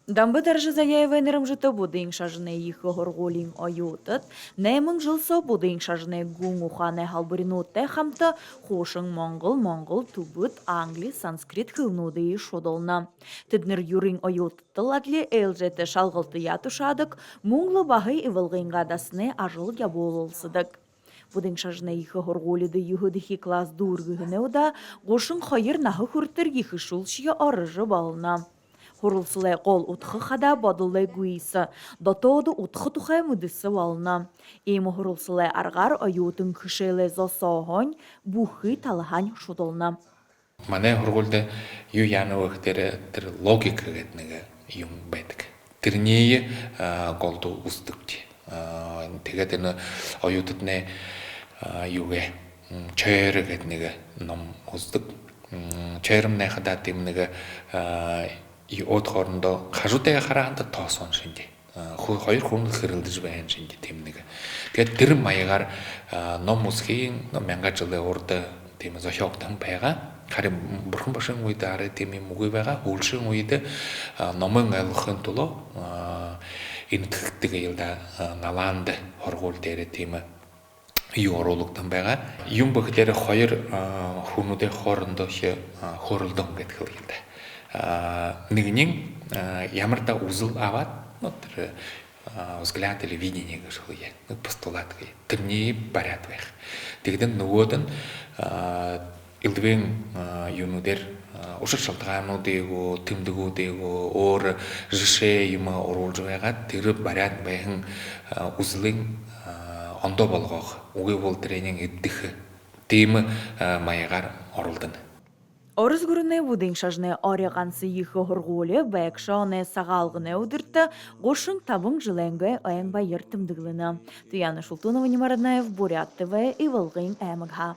Дамбы Заяева нерымжыты будың шажыны екі ғырғолин ойутыт, нәмін жылсы будың шажыны гүң ұханы халбыринуты хамты хошың моңғыл тубыт англи санскрит кылнуды шодолна. Тіднір юрин ойутыты ладли әлжеті шалғылты ятушадық, мұңлы бағы ивылғынға дасыны ажыл яболылсыдық. Будың шажыны екі ғырғолиды юхыдыхи класс дұргығыны ода, ғошың қайыр нахы хүртір екі шулшия арыжы балына. Хурулсылай қол утхы хада бадылай гуиса, дотоды утхы тухай мудысы вална. Эймі хурулсылай арғар аютын кышелай засағын, бухы талыхан шудолна. Мане хургулды ю яны вақтері тір логика гетнеге юм бәдік. Тірнейі голду устыкти. Тегетіні аютытны юге чайры гетнеге ном устык. Чайрымны хада темнеге 이 옷 хорндоо хажуудаа харахад тоосон шинжээ. Хоёр хүн хэрэлдэж байна шинжээ тэмнэг. Тэгээд тэр маягаар ном үсгийн мянган жилийн урд тийм зохиогдсон байгаа. Харин бурхан башин үед арай тийм юм үгүй байгаа. Үйлшин үед номын ойлгохын тулд энэ тэгтэг ялда наланд хоргуул дээр тийм юу оруулагдсан байгаа. Юм бөхлөөр хоёр хүмүүдийн хоорондоо хөрөлдөн гэдэг юм да. Нэгнин ямар да үзэл аваад тэр взгляд или видение гэж үе. Постулат гэх. Тэрний бариад байх. Тэгдэн нөгөөд нь элдвэн юунуудэр ушир шалтгаануудыг тэмдгүүдийг өөр жишээ юм оруулж байгаад тэр бариад байхын үзлийн ондоо болгох. Үгүй бол тренинг эддэх тийм маягаар оруулдаг. Орыз күріне будың шажны оряғансы екі ғырғолы бәкшаны сағалғыны өдірті ғошың табың жыләңгі айын байыр тімдігліні. Туяны Шултунова Немараднаев, Бурят ТВ, Ивылғын әмігға.